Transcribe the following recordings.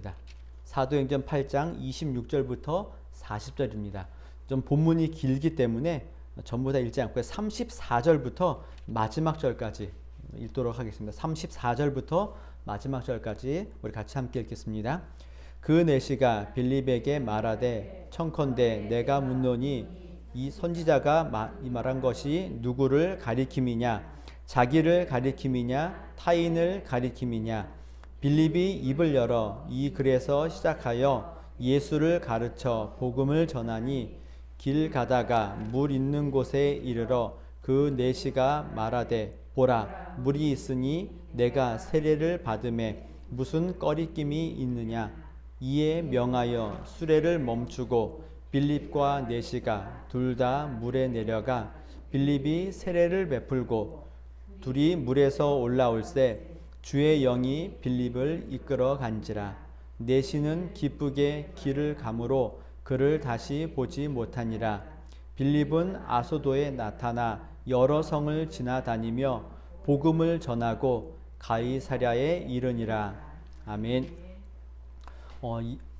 읽겠습니다. 사도행전 8장 26절부터 40절입니다. 좀 본문이 길기 때문에 전부 다 읽지 않고 34절부터 마지막 절까지 읽도록 하겠습니다. 34절부터 마지막 절까지 우리 같이 함께 읽겠습니다. 그 내시가 빌립에게 말하되 청컨대 내가 묻노니 이 선지자가 이 말한 것이 누구를 가리킴이냐 자기를 가리킴이냐 타인을 가리킴이냐. 빌립이 입을 열어 이 글에서 시작하여 예수를 가르쳐 복음을 전하니 길 가다가 물 있는 곳에 이르러 그 내시가 말하되 보라 물이 있으니 내가 세례를 받음에 무슨 꺼리낌이 있느냐. 이에 명하여 수레를 멈추고 빌립과 내시가 둘 다 물에 내려가 빌립이 세례를 베풀고 둘이 물에서 올라올새 주의 영이 빌립을 이끌어 간지라. 내시는 기쁘게 길을 가므로 그를 다시 보지 못하니라. 빌립은 아소도에 나타나 여러 성을 지나다니며 복음을 전하고 가이사랴에 이르니라. 아멘.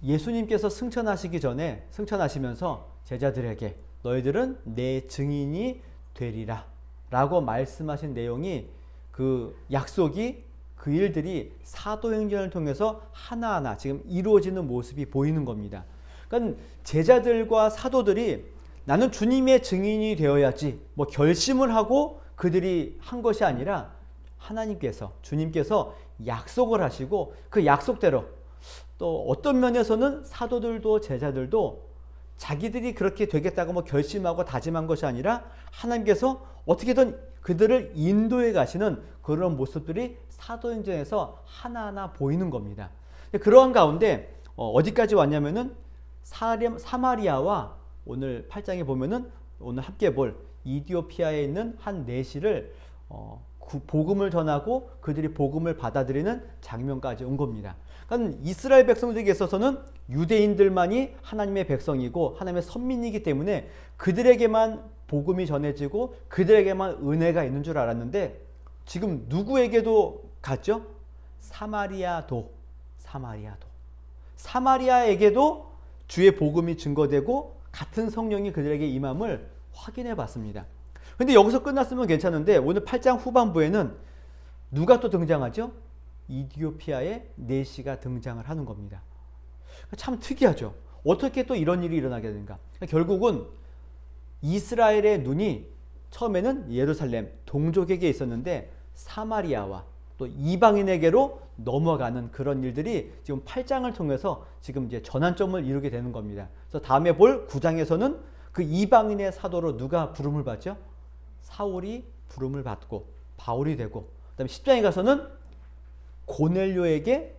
예수님께서 승천하시기 전에 승천하시면서 제자들에게 너희들은 내 증인이 되리라 라고 말씀하신 내용이 그 약속이 그 일들이 사도행전을 통해서 하나하나 지금 이루어지는 모습이 보이는 겁니다. 그러니까 제자들과 사도들이 나는 주님의 증인이 되어야지 뭐 결심을 하고 그들이 한 것이 아니라 하나님께서 주님께서 약속을 하시고 그 약속대로 또 어떤 면에서는 사도들도 제자들도 자기들이 그렇게 되겠다고 뭐 결심하고 다짐한 것이 아니라 하나님께서 어떻게든 그들을 인도해 가시는 그런 모습들이 사도행전에서 하나하나 보이는 겁니다. 그러한 가운데 어디까지 왔냐면은 사마리아와 오늘 8장에 보면은 오늘 함께 볼 이디오피아에 있는 한 내시를 복음을 전하고 그들이 복음을 받아들이는 장면까지 온 겁니다. 그러니까 이스라엘 백성들에게 있어서는 유대인들만이 하나님의 백성이고 하나님의 선민이기 때문에 그들에게만 복음이 전해지고 그들에게만 은혜가 있는 줄 알았는데 지금 누구에게도 갔죠? 사마리아에게도 주의 복음이 증거되고 같은 성령이 그들에게 임함을 확인해 봤습니다. 근데 여기서 끝났으면 괜찮은데 오늘 8장 후반부에는 누가 또 등장하죠? 이디오피아의 내시가 등장을 하는 겁니다. 참 특이하죠. 어떻게 또 이런 일이 일어나게 되는가? 결국은 이스라엘의 눈이 처음에는 예루살렘 동족에게 있었는데 사마리아와 또 이방인에게로 넘어가는 그런 일들이 지금 8장을 통해서 지금 이제 전환점을 이루게 되는 겁니다. 그래서 다음에 볼 9장에서는 그 이방인의 사도로 누가 부름을 받죠? 사울이 부름을 받고 바울이 되고, 그다음에 10장에 가서는 고넬료에게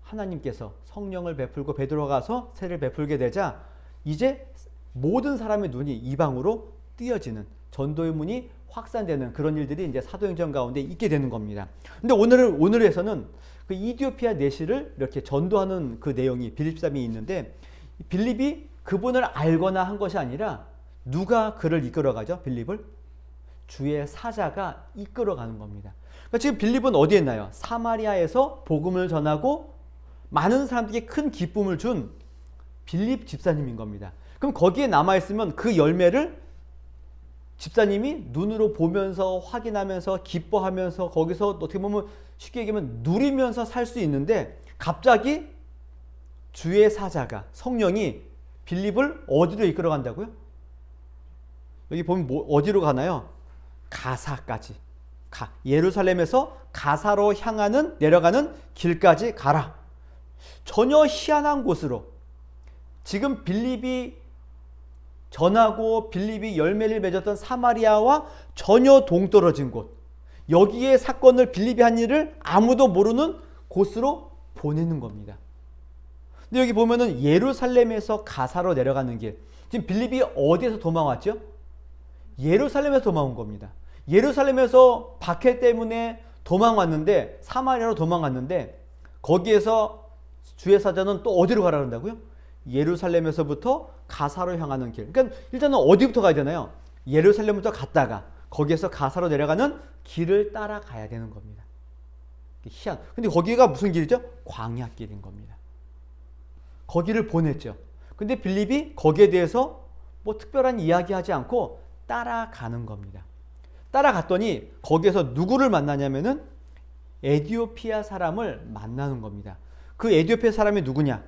하나님께서 성령을 베풀고 베드로가 가서 세례를 베풀게 되자 이제 모든 사람의 눈이 이방으로 띄어지는 전도의 문이 확산되는 그런 일들이 이제 사도행전 가운데 있게 되는 겁니다. 근데 오늘에서는 그 이디오피아 내시를 이렇게 전도하는 그 내용이 빌립삼이 있는데 빌립이 그분을 알거나 한 것이 아니라 누가 그를 이끌어가죠? 빌립을? 주의 사자가 이끌어가는 겁니다. 그러니까 지금 빌립은 어디에 있나요? 사마리아에서 복음을 전하고 많은 사람들에게 큰 기쁨을 준 빌립 집사님인 겁니다. 그럼 거기에 남아있으면 그 열매를 집사님이 눈으로 보면서 확인하면서 기뻐하면서 거기서 어떻게 보면 쉽게 얘기하면 누리면서 살 수 있는데 갑자기 주의 사자가 성령이 빌립을 어디로 이끌어간다고요? 여기 보면 어디로 가나요? 가사까지. 예루살렘에서 가사로 내려가는 길까지 가라. 전혀 희한한 곳으로 지금 빌립이 전하고 빌립이 열매를 맺었던 사마리아와 전혀 동떨어진 곳, 여기에 사건을 빌립이 한 일을 아무도 모르는 곳으로 보내는 겁니다. 근데 여기 보면은 예루살렘에서 가사로 내려가는 길, 지금 빌립이 어디에서 도망왔죠? 예루살렘에서 도망온 겁니다. 예루살렘에서 박해 때문에 도망왔는데 사마리아로 도망갔는데 거기에서 주의 사자는 또 어디로 가라 그런다고요? 예루살렘에서부터 가사로 향하는 길. 그러니까 일단은 어디부터 가야 되나요? 예루살렘부터 갔다가 거기에서 가사로 내려가는 길을 따라가야 되는 겁니다. 희한. 근데 거기가 무슨 길이죠? 광야길인 겁니다. 거기를 보냈죠. 근데 빌립이 거기에 대해서 뭐 특별한 이야기하지 않고 따라가는 겁니다. 따라갔더니 거기에서 누구를 만나냐면은 에디오피아 사람을 만나는 겁니다. 그 에디오피아 사람이 누구냐?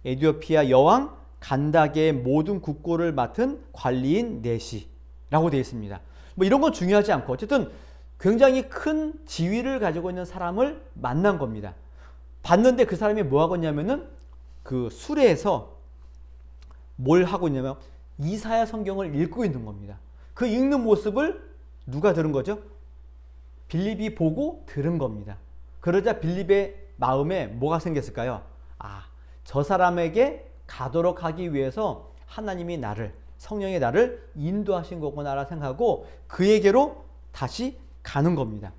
에디오피아 여왕 간다게의 모든 국고를 맡은 관리인 네시라고 되어 있습니다. 뭐 이런 건 중요하지 않고 어쨌든 굉장히 큰 지위를 가지고 있는 사람을 만난 겁니다. 봤는데 그 사람이 뭐 하고 있냐면은 그 수레에서 뭘 하고 있냐면 이사야 성경을 읽고 있는 겁니다. 그 읽는 모습을 누가 들은 거죠? 빌립이 보고 들은 겁니다. 그러자 빌립의 마음에 뭐가 생겼을까요? 아, 저 사람에게 가도록 하기 위해서 하나님이 나를, 성령이 나를 인도하신 거구나라 생각하고 그에게로 다시 가는 겁니다.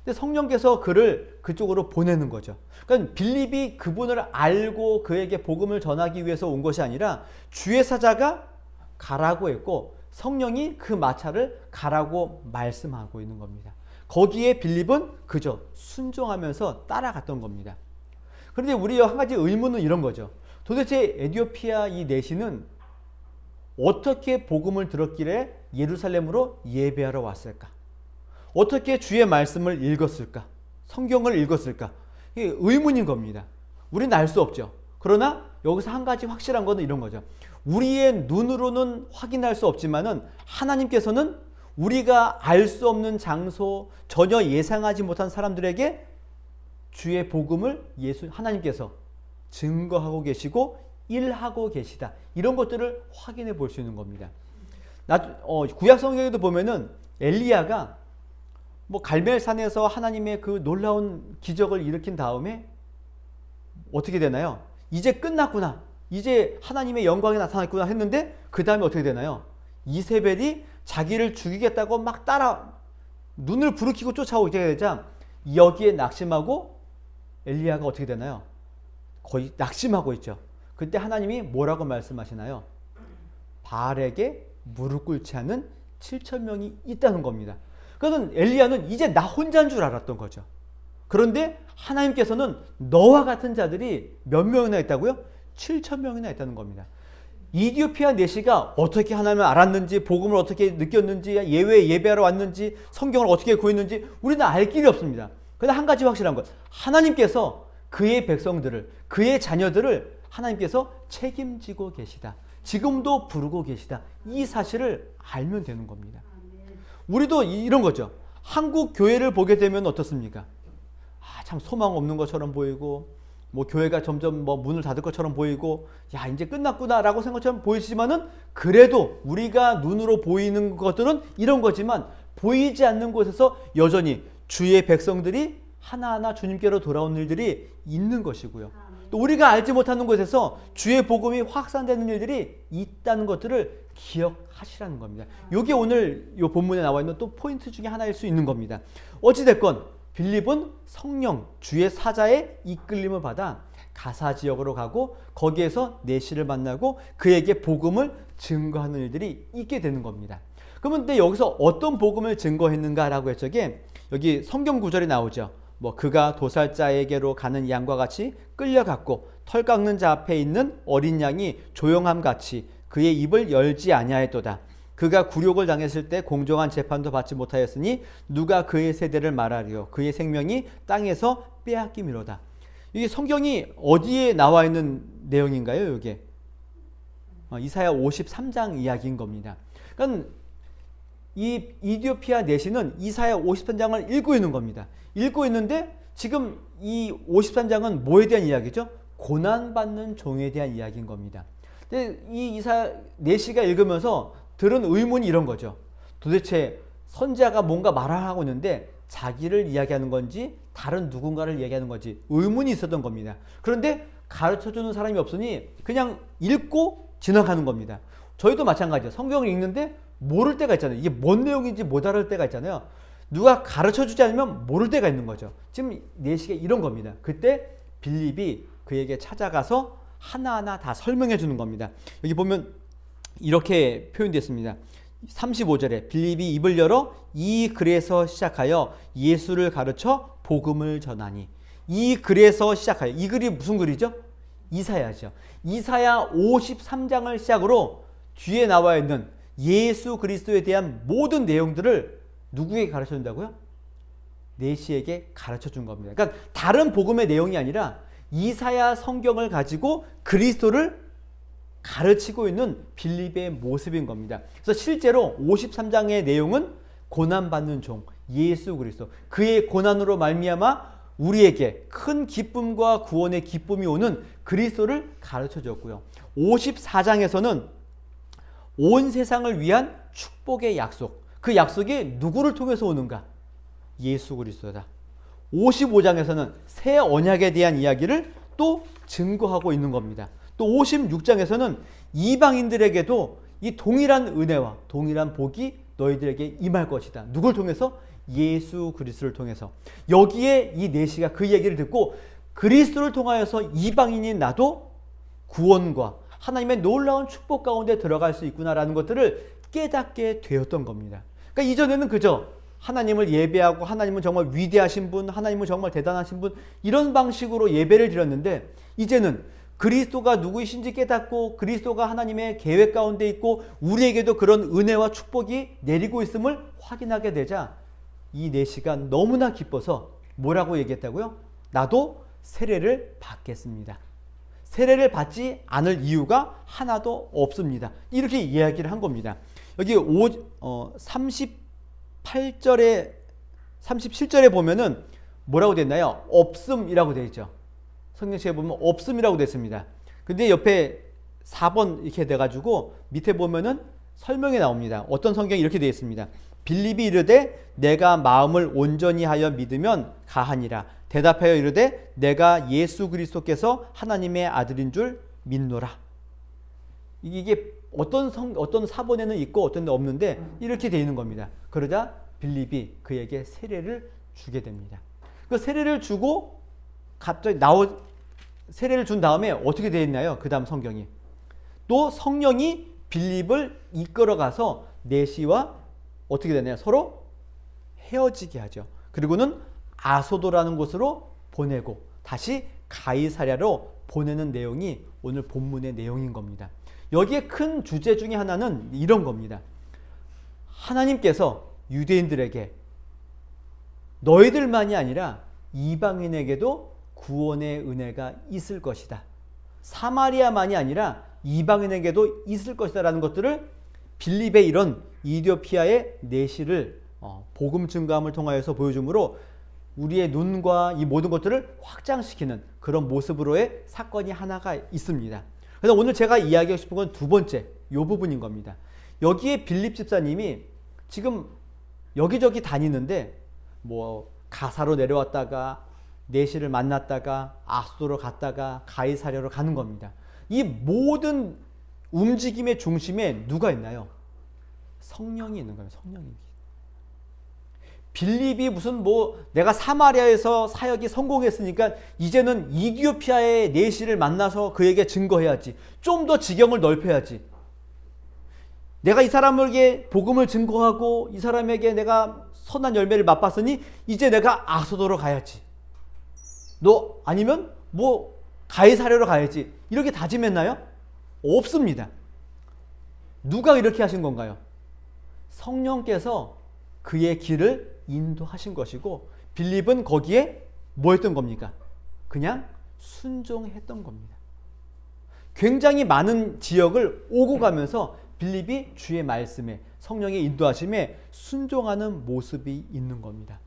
근데 성령께서 그를 그쪽으로 보내는 거죠. 그러니까 빌립이 그분을 알고 그에게 복음을 전하기 위해서 온 것이 아니라 주의 사자가 가라고 했고 성령이 그 마차를 가라고 말씀하고 있는 겁니다. 거기에 빌립은 그저 순종하면서 따라갔던 겁니다. 그런데 우리 한 가지 의문은 이런 거죠. 도대체 에디오피아 이 내시는 어떻게 복음을 들었길래 예루살렘으로 예배하러 왔을까? 어떻게 주의 말씀을 읽었을까? 성경을 읽었을까? 이게 의문인 겁니다. 우리는 알 수 없죠. 그러나 여기서 한 가지 확실한 것은 이런 거죠. 우리의 눈으로는 확인할 수 없지만은 하나님께서는 우리가 알 수 없는 장소, 전혀 예상하지 못한 사람들에게 주의 복음을 하나님께서 증거하고 계시고 일하고 계시다. 이런 것들을 확인해 볼 수 있는 겁니다. 구약 성경에도 보면은 엘리야가 뭐 갈멜산에서 하나님의 그 놀라운 기적을 일으킨 다음에 어떻게 되나요? 이제 끝났구나. 이제 하나님의 영광이 나타났구나 했는데 그 다음에 어떻게 되나요? 이세벨이 자기를 죽이겠다고 막 눈을 부르키고 쫓아오게 되자 여기에 낙심하고 엘리야가 어떻게 되나요? 거의 낙심하고 있죠. 그때 하나님이 뭐라고 말씀하시나요? 바알에게 무릎 꿇지 않는 7,000명이 있다는 겁니다. 그러니까 엘리야는 이제 나 혼자인 줄 알았던 거죠. 그런데 하나님께서는 너와 같은 자들이 몇 명이나 있다고요? 7,000명이나 있다는 겁니다. 이디오피아 내시가 어떻게 하나님을 알았는지, 복음을 어떻게 느꼈는지, 예배하러 왔는지, 성경을 어떻게 구했는지 우리는 알 길이 없습니다. 그러나 한 가지 확실한 것, 하나님께서 그의 백성들을, 그의 자녀들을 하나님께서 책임지고 계시다. 지금도 부르고 계시다. 이 사실을 알면 되는 겁니다. 우리도 이런 거죠. 한국 교회를 보게 되면 어떻습니까? 참 소망 없는 것처럼 보이고 뭐 교회가 점점 뭐 문을 닫을 것처럼 보이고 야 이제 끝났구나라고 생각처럼 보이지만은 그래도 우리가 눈으로 보이는 것들은 이런 거지만 보이지 않는 곳에서 여전히 주의 백성들이 하나하나 주님께로 돌아온 일들이 있는 것이고요. 또 우리가 알지 못하는 곳에서 주의 복음이 확산되는 일들이 있다는 것들을 기억하시라는 겁니다. 이게 오늘 이 본문에 나와 있는 또 포인트 중에 하나일 수 있는 겁니다. 어찌됐건 빌립은 성령, 주의 사자의 이끌림을 받아 가사 지역으로 가고 거기에서 내시를 만나고 그에게 복음을 증거하는 일들이 있게 되는 겁니다. 그런데 여기서 어떤 복음을 증거했는가라고 했죠. 여기 성경 구절이 나오죠. 뭐 그가 도살자에게로 가는 양과 같이 끌려갔고 털 깎는 자 앞에 있는 어린 양이 조용함 같이 그의 입을 열지 아니하였도다. 그가 굴욕을 당했을 때 공정한 재판도 받지 못하였으니 누가 그의 세대를 말하리요. 그의 생명이 땅에서 빼앗김이로다. 이게 성경이 어디에 나와 있는 내용인가요? 이게 이사야 53장 이야기인 겁니다. 그러니까 이 이디오피아 내시는 이사야 53장을 읽고 있는 겁니다. 읽고 있는데 지금 이 53장은 뭐에 대한 이야기죠? 고난받는 종에 대한 이야기인 겁니다. 근데 이 이사야 내시가 읽으면서 들은 의문이 이런 거죠. 도대체 선지자가 뭔가 말을 하고 있는데 자기를 이야기하는 건지 다른 누군가를 이야기하는 건지 의문이 있었던 겁니다. 그런데 가르쳐주는 사람이 없으니 그냥 읽고 지나가는 겁니다. 저희도 마찬가지예요. 성경을 읽는데 모를 때가 있잖아요. 이게 뭔 내용인지 못 알을 때가 있잖아요. 누가 가르쳐주지 않으면 모를 때가 있는 거죠. 지금 내시가 이런 겁니다. 그때 빌립이 그에게 찾아가서 하나하나 다 설명해 주는 겁니다. 여기 보면 이렇게 표현됐습니다. 35절에 빌립이 입을 열어 이 글에서 시작하여 예수를 가르쳐 복음을 전하니. 이 글에서 시작하여. 이 글이 무슨 글이죠? 이사야죠. 이사야 53장을 시작으로 뒤에 나와 있는 예수 그리스도에 대한 모든 내용들을 누구에게 가르쳐 준다고요? 내시에게 가르쳐 준 겁니다. 그러니까 다른 복음의 내용이 아니라 이사야 성경을 가지고 그리스도를 가르치고 있는 빌립의 모습인 겁니다. 그래서 실제로 53장의 내용은 고난받는 종 예수 그리스도, 그의 고난으로 말미암아 우리에게 큰 기쁨과 구원의 기쁨이 오는 그리스도를 가르쳐 줬고요. 54장에서는 온 세상을 위한 축복의 약속, 그 약속이 누구를 통해서 오는가? 예수 그리스도다. 55장에서는 새 언약에 대한 이야기를 또 증거하고 있는 겁니다. 또 56장에서는 이방인들에게도 이 동일한 은혜와 동일한 복이 너희들에게 임할 것이다. 누굴 통해서? 예수 그리스도를 통해서. 여기에 이 내시가 그 얘기를 듣고 그리스도를 통하여서 이방인인 나도 구원과 하나님의 놀라운 축복 가운데 들어갈 수 있구나라는 것들을 깨닫게 되었던 겁니다. 그러니까 이전에는 그저 하나님을 예배하고 하나님은 정말 위대하신 분, 하나님은 정말 대단하신 분, 이런 방식으로 예배를 드렸는데 이제는 그리스도가 누구이신지 깨닫고 그리스도가 하나님의 계획 가운데 있고 우리에게도 그런 은혜와 축복이 내리고 있음을 확인하게 되자 이 내시가 너무나 기뻐서 뭐라고 얘기했다고요? 나도 세례를 받겠습니다. 세례를 받지 않을 이유가 하나도 없습니다. 이렇게 이야기를 한 겁니다. 여기 38절에 37절에 보면은 뭐라고 됐나요? 없음이라고 되어 있죠. 성경책에 보면 없음이라고 됐습니다. 근데 옆에 4번 이렇게 돼가지고 밑에 보면은 설명이 나옵니다. 어떤 성경이 이렇게 되어 있습니다. 빌립이 이르되 내가 마음을 온전히 하여 믿으면 가하니라. 대답하여 이르되 내가 예수 그리스도께서 하나님의 아들인 줄 믿노라. 이게 어떤 사본에는 있고 어떤 데 없는데 이렇게 되어 있는 겁니다. 그러자 빌립이 그에게 세례를 주게 됩니다. 그 세례를 주고 갑자기 세례를 준 다음에 어떻게 되어 있나요? 그 다음 성경이 또 성령이 빌립을 이끌어가서 내시와 어떻게 되나요? 서로 헤어지게 하죠. 그리고는 아소도라는 곳으로 보내고 다시 가이사랴로 보내는 내용이 오늘 본문의 내용인 겁니다. 여기에 큰 주제 중에 하나는 이런 겁니다. 하나님께서 유대인들에게 너희들만이 아니라 이방인에게도 구원의 은혜가 있을 것이다. 사마리아만이 아니라 이방인에게도 있을 것이다 라는 것들을 빌립의 이런 이디오피아의 내시를 복음 증거함을 통하여서 보여주므로 우리의 눈과 이 모든 것들을 확장시키는 그런 모습으로의 사건이 하나가 있습니다. 그래서 오늘 제가 이야기하고 싶은 건 두 번째 이 부분인 겁니다. 여기에 빌립 집사님이 지금 여기저기 다니는데 뭐 가사로 내려왔다가 내시를 만났다가 아소도로 갔다가 가이사랴로 가는 겁니다. 이 모든 움직임의 중심에 누가 있나요? 성령이 있는 거예요. 성령이. 빌립이 무슨 내가 사마리아에서 사역이 성공했으니까 이제는 이디오피아의 내시를 만나서 그에게 증거해야지. 좀 더 지경을 넓혀야지. 내가 이 사람에게 복음을 증거하고 이 사람에게 내가 선한 열매를 맛봤으니 이제 내가 아소도로 가야지. 너 아니면 가이사랴로 가야지. 이렇게 다짐했나요? 없습니다. 누가 이렇게 하신 건가요? 성령께서 그의 길을 인도하신 것이고 빌립은 거기에 뭐 했던 겁니까? 그냥 순종했던 겁니다. 굉장히 많은 지역을 오고 가면서 빌립이 주의 말씀에 성령의 인도하심에 순종하는 모습이 있는 겁니다.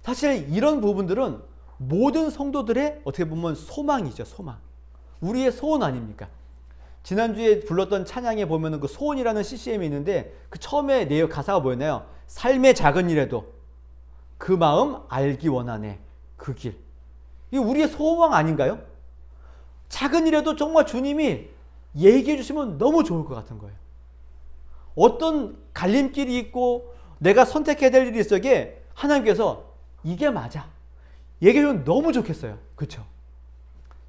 사실 이런 부분들은 모든 성도들의 어떻게 보면 소망이죠. 소망. 우리의 소원 아닙니까? 지난주에 불렀던 찬양에 보면은 그 소원이라는 CCM이 있는데 그 처음에 내용 가사가 뭐였나요? 삶의 작은 일에도 그 마음 알기 원하네. 그 길. 이게 우리의 소망 아닌가요? 작은 일에도 정말 주님이 얘기해 주시면 너무 좋을 것 같은 거예요. 어떤 갈림길이 있고 내가 선택해야 될 일이 있을 때 하나님께서 이게 맞아. 얘기해 주면 너무 좋겠어요. 그렇죠?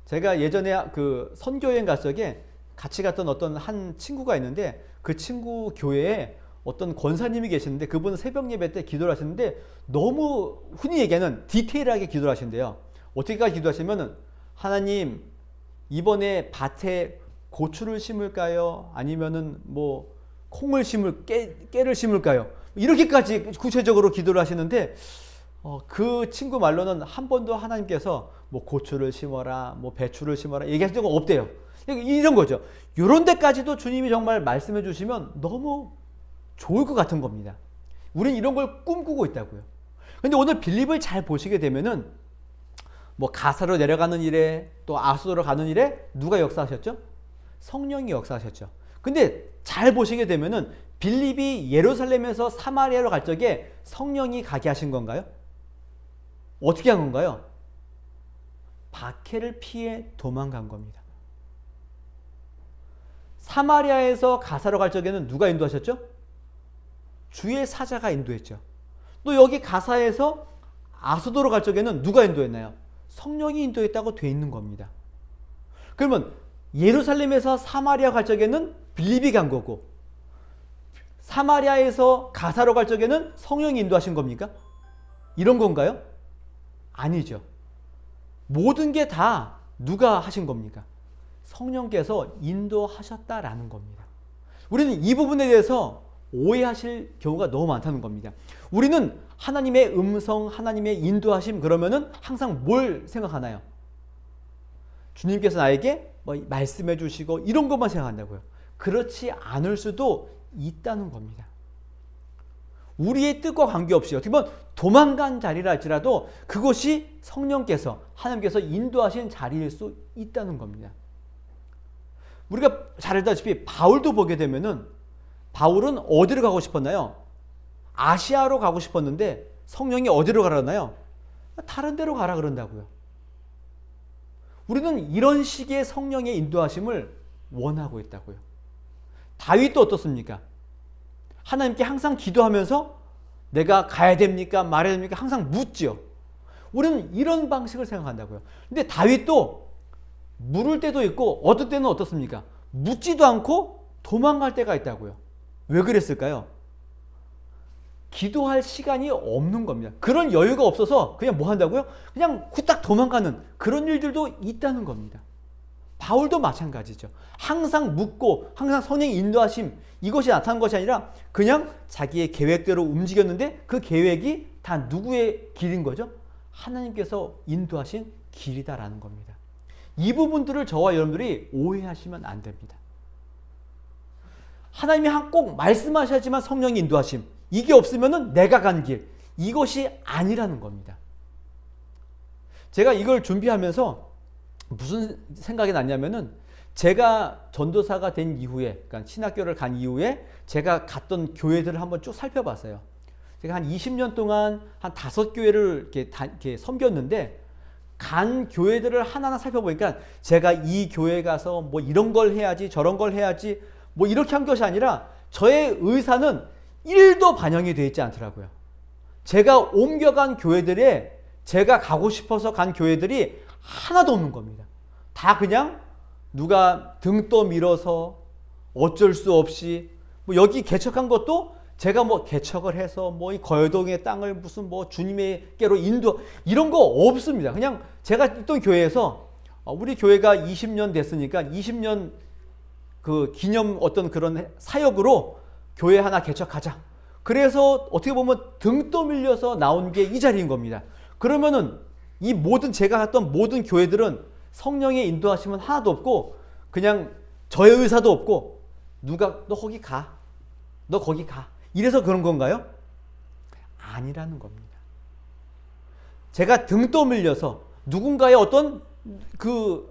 제가 예전에 그 선교여행 갔을 때 같이 갔던 어떤 한 친구가 있는데 그 친구 교회에 어떤 권사님이 계시는데 그분은 새벽 예배 때 기도를 하시는데 너무 흔히 얘기하는 디테일하게 기도를 하신대요. 어떻게까지 기도하시면은 하나님 이번에 밭에 고추를 심을까요? 아니면은 뭐 콩을 깨를 심을까요? 이렇게까지 구체적으로 기도를 하시는데 그 친구 말로는 한 번도 하나님께서 뭐 고추를 심어라, 뭐 배추를 심어라 얘기하신 적은 없대요. 이런 거죠. 이런 데까지도 주님이 정말 말씀해 주시면 너무 좋을 것 같은 겁니다. 우리는 이런 걸 꿈꾸고 있다고요. 근데 오늘 빌립을 잘 보시게 되면은 뭐 가사로 내려가는 일에 또 아수도로 가는 일에 누가 역사하셨죠? 성령이 역사하셨죠. 근데 잘 보시게 되면은 빌립이 예루살렘에서 사마리아로 갈 적에 성령이 가게 하신 건가요? 어떻게 한 건가요? 박해를 피해 도망간 겁니다. 사마리아에서 가사로 갈 적에는 누가 인도하셨죠? 주의 사자가 인도했죠. 또 여기 가사에서 아수도로 갈 적에는 누가 인도했나요? 성령이 인도했다고 돼 있는 겁니다. 그러면 예루살렘에서 사마리아 갈 적에는 빌립이 간 거고 사마리아에서 가사로 갈 적에는 성령이 인도하신 겁니까? 이런 건가요? 아니죠. 모든 게 다 누가 하신 겁니까? 성령께서 인도하셨다라는 겁니다. 우리는 이 부분에 대해서 오해하실 경우가 너무 많다는 겁니다. 우리는 하나님의 음성, 하나님의 인도하심 그러면은 항상 뭘 생각하나요? 주님께서 나에게 뭐 말씀해 주시고 이런 것만 생각한다고요. 그렇지 않을 수도 있다는 겁니다. 우리의 뜻과 관계없이 어떻게 보면 도망간 자리라 할지라도 그것이 성령께서 하나님께서 인도하신 자리일 수 있다는 겁니다. 우리가 잘 알다시피 바울도 보게 되면은 바울은 어디로 가고 싶었나요? 아시아로 가고 싶었는데 성령이 어디로 가라나요? 다른 데로 가라 그런다고요. 우리는 이런 식의 성령의 인도하심을 원하고 있다고요. 다윗도 어떻습니까? 하나님께 항상 기도하면서 내가 가야 됩니까? 말해야 됩니까? 항상 묻지요. 우리는 이런 방식을 생각한다고요. 근데 다윗도 물을 때도 있고 어떤 때는 어떻습니까? 묻지도 않고 도망갈 때가 있다고요. 왜 그랬을까요? 기도할 시간이 없는 겁니다. 그런 여유가 없어서 그냥 뭐 한다고요? 그냥 후딱 도망가는 그런 일들도 있다는 겁니다. 바울도 마찬가지죠. 항상 묻고 항상 성령의 인도하심 이것이 나타난 것이 아니라 그냥 자기의 계획대로 움직였는데 그 계획이 다 누구의 길인 거죠? 하나님께서 인도하신 길이다라는 겁니다. 이 부분들을 저와 여러분들이 오해하시면 안 됩니다. 하나님이 꼭 말씀하셔야지만 성령의 인도하심 이게 없으면은 내가 간 길 이것이 아니라는 겁니다. 제가 이걸 준비하면서 무슨 생각이 났냐면은 제가 전도사가 된 이후에 그러니까 신학교를 간 이후에 제가 갔던 교회들을 한번 쭉 살펴봤어요. 제가 한 20년 동안 한 5교회를 이렇게 섬겼는데 간 교회들을 하나하나 살펴보니까 제가 이 교회 가서 뭐 이런 걸 해야지 저런 걸 해야지 뭐 이렇게 한 것이 아니라 저의 의사는 1도 반영이 되어 있지 않더라고요. 제가 옮겨간 교회들에 제가 가고 싶어서 간 교회들이 하나도 없는 겁니다. 다 그냥 누가 등 떠밀어서 어쩔 수 없이 뭐 여기 개척한 것도 제가 뭐 개척을 해서 뭐 이 거여동의 땅을 무슨 뭐 주님께로 인도 이런 거 없습니다. 그냥 제가 있던 교회에서 우리 교회가 20년 됐으니까 20년 그 기념 어떤 그런 사역으로 교회 하나 개척하자. 그래서 어떻게 보면 등 떠밀려서 나온 게 이 자리인 겁니다. 그러면은 이 모든 제가 갔던 모든 교회들은 성령의 인도하심은 하나도 없고 그냥 저의 의사도 없고 누가 너 거기 가. 너 거기 가. 이래서 그런 건가요? 아니라는 겁니다. 제가 등 떠밀려서 누군가의 어떤 그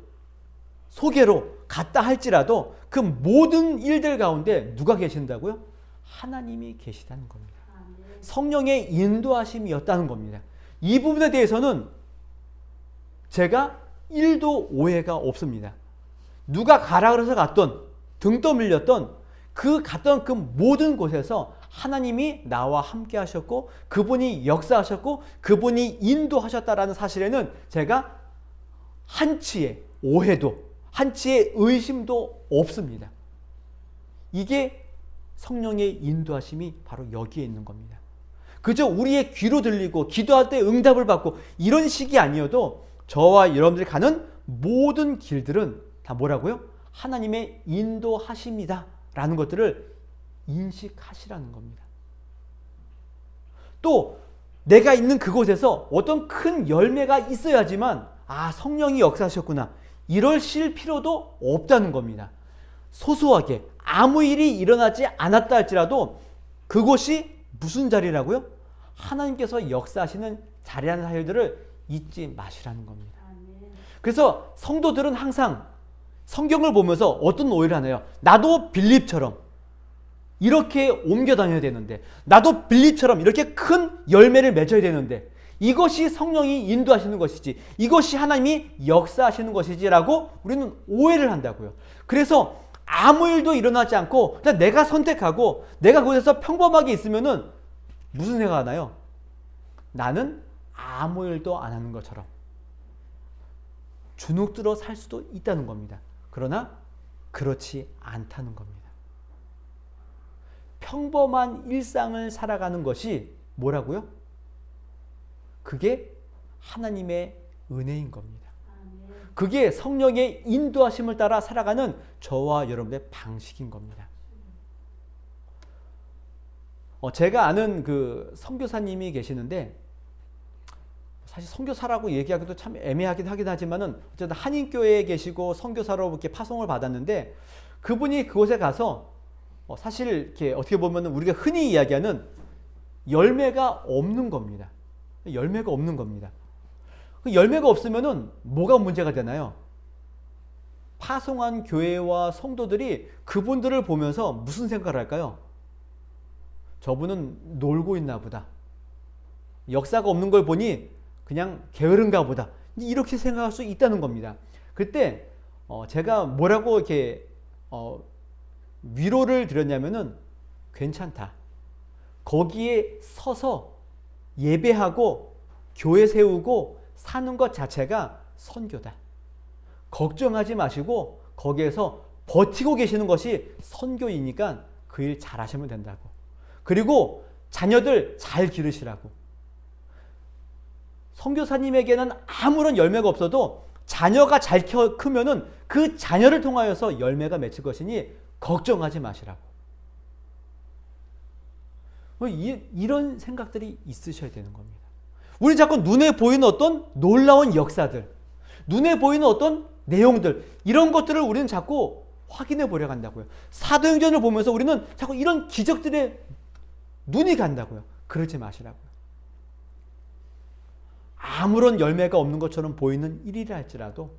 소개로 갔다 할지라도 그 모든 일들 가운데 누가 계신다고요? 하나님이 계시다는 겁니다. 성령의 인도하심이었다는 겁니다. 이 부분에 대해서는 제가 1도 오해가 없습니다. 누가 가라 그래서 갔던 등 떠밀렸던 그 갔던 그 모든 곳에서 하나님이 나와 함께 하셨고 그분이 역사하셨고 그분이 인도하셨다라는 사실에는 제가 한치의 오해도 한치의 의심도 없습니다. 이게 성령의 인도하심이 바로 여기에 있는 겁니다. 그저 우리의 귀로 들리고 기도할 때 응답을 받고 이런 식이 아니어도 저와 여러분들이 가는 모든 길들은 다 뭐라고요? 하나님의 인도하심이다 라는 것들을 인식하시라는 겁니다. 또 내가 있는 그곳에서 어떤 큰 열매가 있어야지만 성령이 역사하셨구나 이러실 필요도 없다는 겁니다. 소소하게 아무 일이 일어나지 않았다 할지라도 그곳이 무슨 자리라고요? 하나님께서 역사하시는 자리라는 사실들을 잊지 마시라는 겁니다. 그래서 성도들은 항상 성경을 보면서 어떤 오해를 하나요? 나도 빌립처럼 이렇게 옮겨 다녀야 되는데, 나도 빌립처럼 이렇게 큰 열매를 맺어야 되는데, 이것이 성령이 인도하시는 것이지, 이것이 하나님이 역사하시는 것이지라고 우리는 오해를 한다고요. 그래서 아무 일도 일어나지 않고 그냥 내가 선택하고 내가 그곳에서 평범하게 있으면은 무슨 생각이 나요? 나는 아무 일도 안 하는 것처럼 주눅들어 살 수도 있다는 겁니다. 그러나 그렇지 않다는 겁니다. 평범한 일상을 살아가는 것이 뭐라고요? 그게 하나님의 은혜인 겁니다. 그게 성령의 인도하심을 따라 살아가는 저와 여러분의 방식인 겁니다. 제가 아는 그 선교사님이 계시는데, 사실 선교사라고 얘기하기도 참 애매하긴 하긴 하지만은 어쨌든 한인교회에 계시고 선교사로 이렇게 파송을 받았는데, 그분이 그곳에 가서 사실 이렇게 어떻게 보면 우리가 흔히 이야기하는 열매가 없는 겁니다. 열매가 없는 겁니다. 그 열매가 없으면은 뭐가 문제가 되나요? 파송한 교회와 성도들이 그분들을 보면서 무슨 생각을 할까요? 저분은 놀고 있나 보다. 역사가 없는 걸 보니 그냥 게으른가 보다. 이렇게 생각할 수 있다는 겁니다. 그때 제가 뭐라고 이렇게 위로를 드렸냐면은 괜찮다. 거기에 서서 예배하고 교회 세우고 사는 것 자체가 선교다. 걱정하지 마시고 거기에서 버티고 계시는 것이 선교이니까 그 일 잘하시면 된다고. 그리고 자녀들 잘 기르시라고. 선교사님에게는 아무런 열매가 없어도 자녀가 잘 크면은 그 자녀를 통하여서 열매가 맺힐 것이니 걱정하지 마시라고. 이런 생각들이 있으셔야 되는 겁니다. 우리 자꾸 눈에 보이는 어떤 놀라운 역사들, 눈에 보이는 어떤 내용들, 이런 것들을 우리는 자꾸 확인해 보려고 한다고요. 사도행전을 보면서 우리는 자꾸 이런 기적들에 눈이 간다고요. 그러지 마시라고요. 아무런 열매가 없는 것처럼 보이는 일이라 할지라도,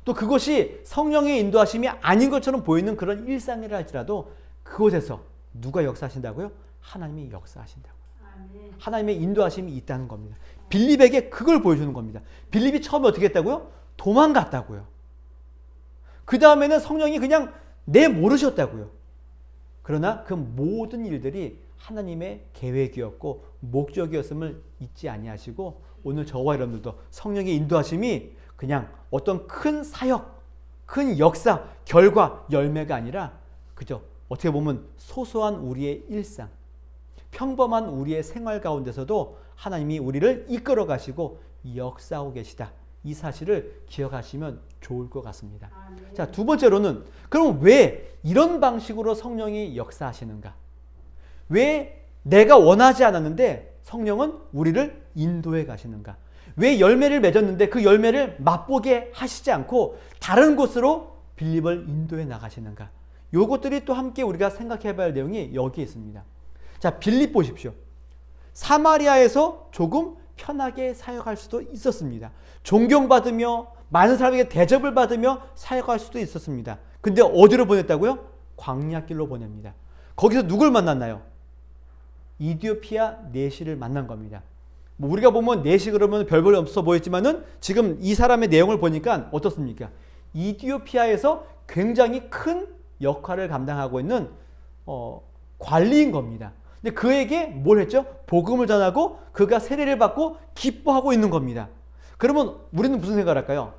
또 그것이 성령의 인도하심이 아닌 것처럼 보이는 그런 일상이라 할지라도 그곳에서 누가 역사하신다고요? 하나님이 역사하신다고요. 하나님의 인도하심이 있다는 겁니다. 빌립에게 그걸 보여주는 겁니다. 빌립이 처음에 어떻게 했다고요? 도망갔다고요. 그 다음에는 성령이 그냥 내모르셨다고요. 그러나 그 모든 일들이 하나님의 계획이었고 목적이었음을 잊지 아니하시고, 오늘 저와 여러분들도 성령의 인도하심이 그냥 어떤 큰 사역, 큰 역사, 결과, 열매가 아니라 그저 어떻게 보면 소소한 우리의 일상, 평범한 우리의 생활 가운데서도 하나님이 우리를 이끌어 가시고 역사하고 계시다. 이 사실을 기억하시면 좋을 것 같습니다. 네. 자, 두 번째로는 그럼 왜 이런 방식으로 성령이 역사하시는가? 왜 내가 원하지 않았는데 성령은 우리를 인도해 가시는가? 왜 열매를 맺었는데 그 열매를 맛보게 하시지 않고 다른 곳으로 빌립을 인도해 나가시는가? 요것들이 또 함께 우리가 생각해 봐야 할 내용이 여기에 있습니다. 자, 빌립 보십시오. 사마리아에서 조금 편하게 사역할 수도 있었습니다. 존경받으며 많은 사람에게 대접을 받으며 사역할 수도 있었습니다. 근데 어디로 보냈다고요? 광야길로 보냅니다. 거기서 누굴 만났나요? 이디오피아 내시를 만난 겁니다. 뭐 우리가 보면 내시 그러면 별볼 없어 보였지만은 지금 이 사람의 내용을 보니까 어떻습니까? 이디오피아에서 굉장히 큰 역할을 감당하고 있는 관리인 겁니다. 근데 그에게 뭘 했죠? 복음을 전하고 그가 세례를 받고 기뻐하고 있는 겁니다. 그러면 우리는 무슨 생각을 할까요?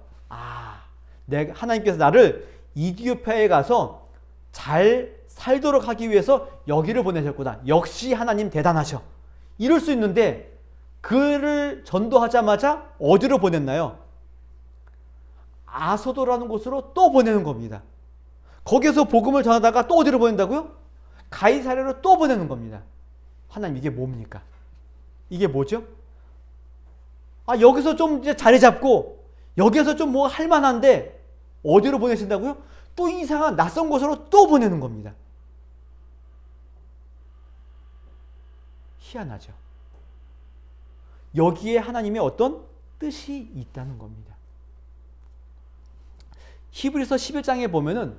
하나님께서 나를 이디오피아에 가서 잘 살도록 하기 위해서 여기를 보내셨구나. 역시 하나님 대단하셔. 이럴 수 있는데 그를 전도하자마자 어디로 보냈나요? 아소도라는 곳으로 또 보내는 겁니다. 거기서 복음을 전하다가 또 어디로 보낸다고요? 가이사랴로 또 보내는 겁니다. 하나님, 이게 뭡니까? 이게 뭐죠? 여기서 좀 이제 자리 잡고 여기에서 좀 뭐 할 만한데 어디로 보내신다고요? 또 이상한 낯선 곳으로 또 보내는 겁니다. 희한하죠. 여기에 하나님의 어떤 뜻이 있다는 겁니다. 히브리서 11장에 보면은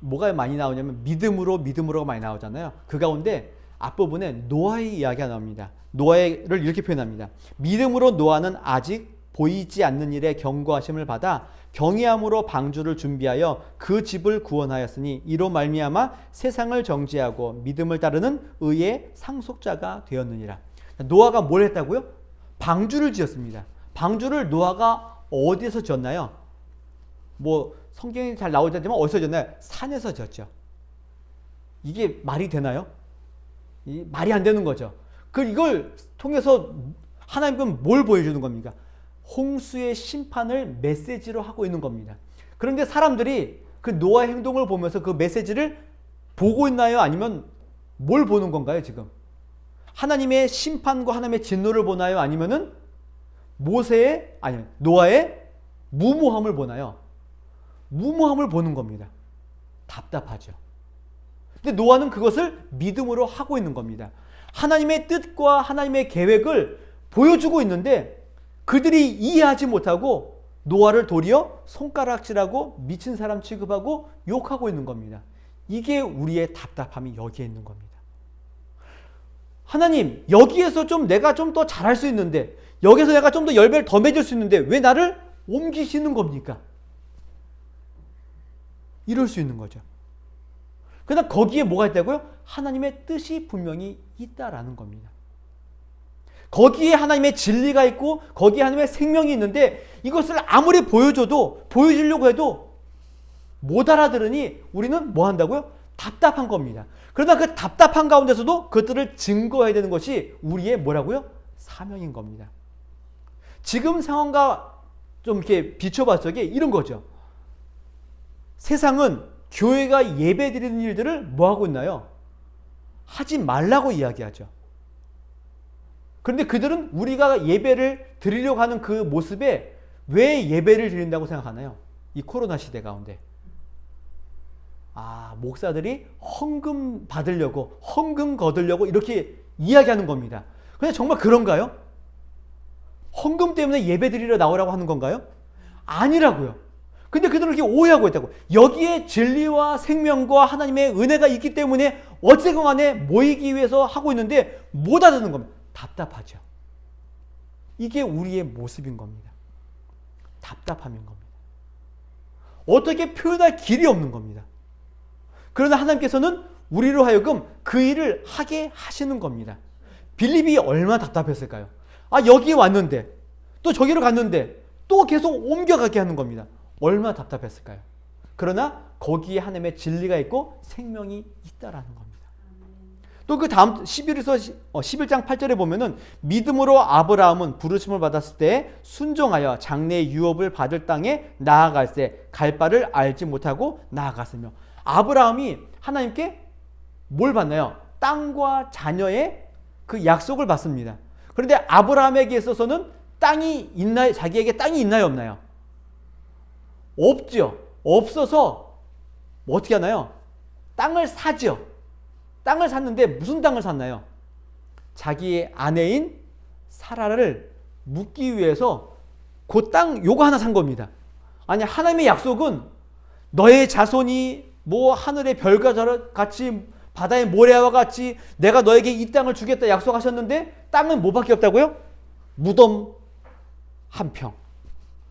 뭐가 많이 나오냐면 믿음으로가 많이 나오잖아요. 그 가운데 앞부분에 노아의 이야기가 나옵니다. 노아를 이렇게 표현합니다. 믿음으로 노아는 아직 보이지 않는 일에 경고하심을 받아 경외함으로 방주를 준비하여 그 집을 구원하였으니 이로 말미암아 세상을 정죄하고 믿음을 따르는 의의 상속자가 되었느니라. 노아가 뭘 했다고요? 방주를 지었습니다. 방주를 노아가 어디에서 지었나요? 성경이 잘 나오지 않지만 어디서 지었나요? 산에서 지었죠. 이게 말이 되나요? 말이 안 되는 거죠. 이걸 통해서 하나님은 뭘 보여주는 겁니까? 홍수의 심판을 메시지로 하고 있는 겁니다. 그런데 사람들이 그 노아의 행동을 보면서 그 메시지를 보고 있나요? 아니면 뭘 보는 건가요, 지금? 하나님의 심판과 하나님의 진노를 보나요? 아니면은 노아의 무모함을 보나요? 무모함을 보는 겁니다. 답답하죠. 근데 노아는 그것을 믿음으로 하고 있는 겁니다. 하나님의 뜻과 하나님의 계획을 보여주고 있는데 그들이 이해하지 못하고 노아를 도리어 손가락질하고 미친 사람 취급하고 욕하고 있는 겁니다. 이게 우리의 답답함이 여기에 있는 겁니다. 하나님, 여기에서 내가 좀 더 잘할 수 있는데, 여기서 내가 좀 더 열매를 더 맺을 수 있는데 왜 나를 옮기시는 겁니까? 이럴 수 있는 거죠. 그러나 거기에 뭐가 있다고요? 하나님의 뜻이 분명히 있다라는 겁니다. 거기에 하나님의 진리가 있고 거기에 하나님의 생명이 있는데 이것을 아무리 보여주려고 해도 못 알아들으니 우리는 뭐 한다고요? 답답한 겁니다. 그러나 그 답답한 가운데서도 그것들을 증거해야 되는 것이 우리의 뭐라고요? 사명인 겁니다. 지금 상황과 좀 이렇게 비춰봤을 때 이런 거죠. 세상은 교회가 예배 드리는 일들을 뭐 하고 있나요? 하지 말라고 이야기하죠. 그런데 그들은 우리가 예배를 드리려고 하는 그 모습에 왜 예배를 드린다고 생각하나요? 이 코로나 시대 가운데. 목사들이 헌금 받으려고, 헌금 거두려고 이렇게 이야기하는 겁니다. 근데 정말 그런가요? 헌금 때문에 예배 드리러 나오라고 하는 건가요? 아니라고요. 근데 그들은 이렇게 오해하고 있다고. 여기에 진리와 생명과 하나님의 은혜가 있기 때문에 어쨌건 간에 모이기 위해서 하고 있는데 못 알아듣는 겁니다. 답답하죠. 이게 우리의 모습인 겁니다. 답답함인 겁니다. 어떻게 표현할 길이 없는 겁니다. 그러나 하나님께서는 우리로 하여금 그 일을 하게 하시는 겁니다. 빌립이 얼마나 답답했을까요? 여기 왔는데 또 저기로 갔는데 또 계속 옮겨가게 하는 겁니다. 얼마나 답답했을까요? 그러나 거기에 하나님의 진리가 있고 생명이 있다라는 겁니다. 또 그 다음 11장 8절에 보면은 믿음으로 아브라함은 부르심을 받았을 때 순종하여 장래의 유업을 받을 땅에 나아갈새 갈 바를 알지 못하고 나아갔으며, 아브라함이 하나님께 뭘 받나요? 땅과 자녀의 그 약속을 받습니다. 그런데 아브라함에게 있어서는 땅이 있나요? 자기에게 땅이 있나요? 없나요? 없죠. 없어서 어떻게 하나요? 땅을 사죠. 땅을 샀는데 무슨 땅을 샀나요? 자기의 아내인 사라를 묻기 위해서 그 땅 요거 하나 산 겁니다. 아니, 하나님의 약속은 너의 자손이 하늘의 별과 같이 바다의 모래와 같이 내가 너에게 이 땅을 주겠다 약속하셨는데 땅은 뭐밖에 없다고요? 무덤 한 평.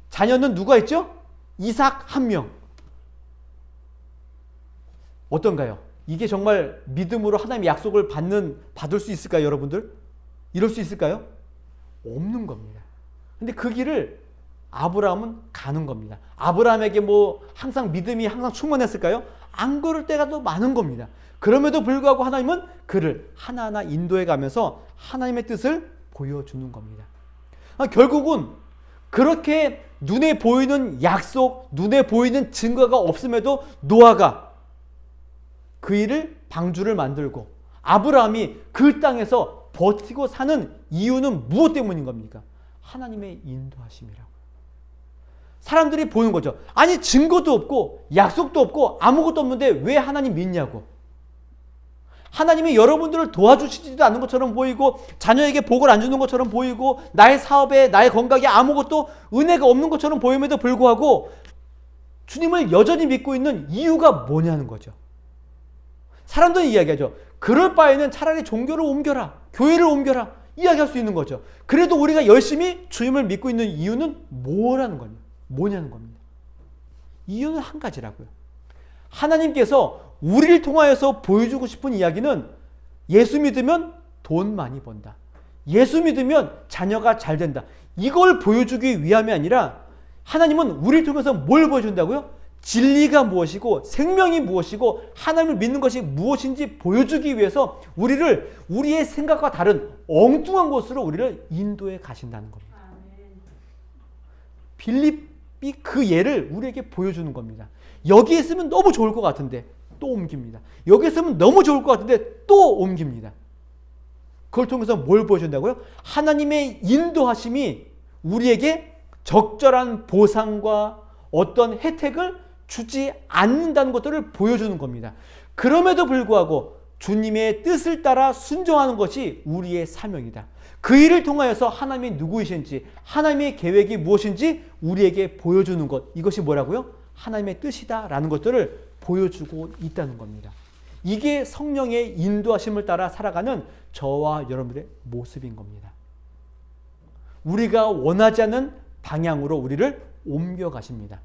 자녀는 누가 있죠? 이삭 한 명. 어떤가요? 이게 정말 믿음으로 하나님의 약속을 받을 수 있을까요, 여러분들? 이럴 수 있을까요? 없는 겁니다. 근데 그 길을 아브라함은 가는 겁니다. 아브라함에게 항상 믿음이 항상 충만했을까요? 안 그럴 때가 더 많은 겁니다. 그럼에도 불구하고 하나님은 그를 하나하나 인도해 가면서 하나님의 뜻을 보여주는 겁니다. 결국은 그렇게 눈에 보이는 약속, 눈에 보이는 증거가 없음에도 노아가 그 일을 방주를 만들고 아브라함이 그 땅에서 버티고 사는 이유는 무엇 때문인 겁니까? 하나님의 인도하심이라고. 사람들이 보는 거죠. 아니 증거도 없고 약속도 없고 아무것도 없는데 왜 하나님 믿냐고. 하나님이 여러분들을 도와주시지도 않는 것처럼 보이고 자녀에게 복을 안 주는 것처럼 보이고 나의 사업에 나의 건강에 아무것도 은혜가 없는 것처럼 보임에도 불구하고 주님을 여전히 믿고 있는 이유가 뭐냐는 거죠. 사람들은 이야기하죠. 그럴 바에는 차라리 종교를 옮겨라. 교회를 옮겨라. 이야기할 수 있는 거죠. 그래도 우리가 열심히 주님을 믿고 있는 이유는 뭐라는 겁니다. 뭐냐는 겁니다. 이유는 한 가지라고요. 하나님께서 우리를 통하여서 보여주고 싶은 이야기는 예수 믿으면 돈 많이 번다. 예수 믿으면 자녀가 잘 된다. 이걸 보여주기 위함이 아니라 하나님은 우리를 통해서 뭘 보여준다고요? 진리가 무엇이고 생명이 무엇이고 하나님을 믿는 것이 무엇인지 보여주기 위해서 우리를 우리의 생각과 다른 엉뚱한 곳으로 우리를 인도해 가신다는 겁니다. 빌립이 그 예를 우리에게 보여주는 겁니다. 여기에 있으면 너무 좋을 것 같은데 또 옮깁니다. 여기에 있으면 너무 좋을 것 같은데 또 옮깁니다. 그걸 통해서 뭘 보여준다고요? 하나님의 인도하심이 우리에게 적절한 보상과 어떤 혜택을 주지 않는다는 것들을 보여주는 겁니다. 그럼에도 불구하고 주님의 뜻을 따라 순종하는 것이 우리의 사명이다. 그 일을 통하여서 하나님이 누구이신지 하나님의 계획이 무엇인지 우리에게 보여주는 것, 이것이 뭐라고요? 하나님의 뜻이다라는 것들을 보여주고 있다는 겁니다. 이게 성령의 인도하심을 따라 살아가는 저와 여러분들의 모습인 겁니다. 우리가 원하지 않는 방향으로 우리를 옮겨가십니다.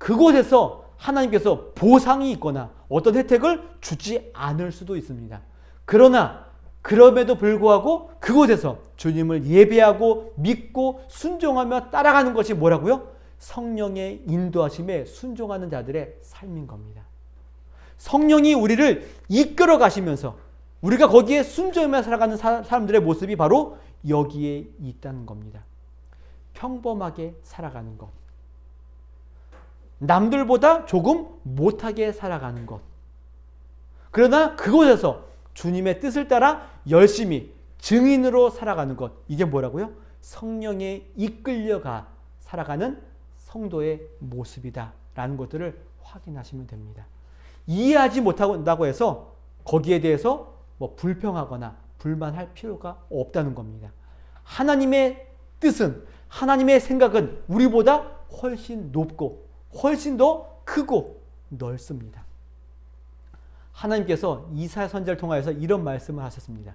그곳에서 하나님께서 보상이 있거나 어떤 혜택을 주지 않을 수도 있습니다. 그러나 그럼에도 불구하고 그곳에서 주님을 예배하고 믿고 순종하며 따라가는 것이 뭐라고요? 성령의 인도하심에 순종하는 자들의 삶인 겁니다. 성령이 우리를 이끌어 가시면서 우리가 거기에 순종하며 살아가는 사람들의 모습이 바로 여기에 있다는 겁니다. 평범하게 살아가는 것. 남들보다 조금 못하게 살아가는 것. 그러나 그곳에서 주님의 뜻을 따라 열심히 증인으로 살아가는 것. 이게 뭐라고요? 성령에 이끌려가 살아가는 성도의 모습이다 라는 것들을 확인하시면 됩니다. 이해하지 못한다고 해서 거기에 대해서 불평하거나 불만할 필요가 없다는 겁니다. 하나님의 뜻은, 하나님의 생각은 우리보다 훨씬 높고 훨씬 더 크고 넓습니다. 하나님께서 이사야 선지자를 통하여서 이런 말씀을 하셨습니다.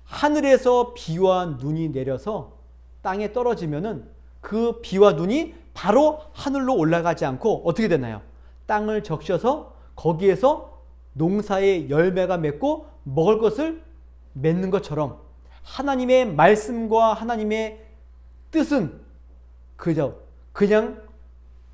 하늘에서 비와 눈이 내려서 땅에 떨어지면은 그 비와 눈이 바로 하늘로 올라가지 않고 어떻게 되나요? 땅을 적셔서 거기에서 농사의 열매가 맺고 먹을 것을 맺는 것처럼 하나님의 말씀과 하나님의 뜻은 그냥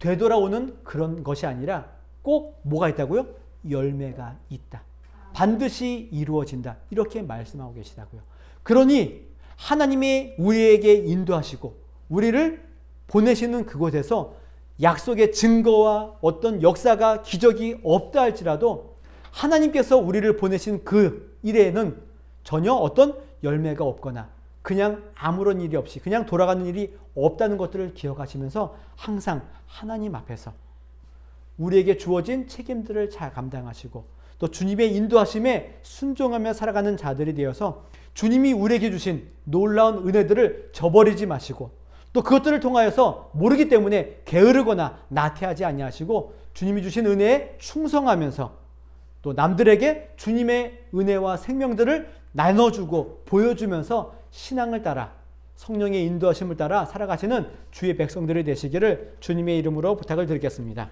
되돌아오는 그런 것이 아니라 꼭 뭐가 있다고요? 열매가 있다. 반드시 이루어진다. 이렇게 말씀하고 계시다고요. 그러니 하나님이 우리에게 인도하시고 우리를 보내시는 그곳에서 약속의 증거와 어떤 역사가 기적이 없다 할지라도 하나님께서 우리를 보내신 그 일에는 전혀 어떤 열매가 없거나 그냥 아무런 일이 없이 그냥 돌아가는 일이 없다는 것들을 기억하시면서 항상 하나님 앞에서 우리에게 주어진 책임들을 잘 감당하시고 또 주님의 인도하심에 순종하며 살아가는 자들이 되어서 주님이 우리에게 주신 놀라운 은혜들을 저버리지 마시고 또 그것들을 통하여서 모르기 때문에 게으르거나 나태하지 아니하시고 주님이 주신 은혜에 충성하면서 또 남들에게 주님의 은혜와 생명들을 나눠주고 보여주면서 신앙을 따라 성령의 인도하심을 따라 살아가시는 주의 백성들이 되시기를 주님의 이름으로 부탁을 드리겠습니다.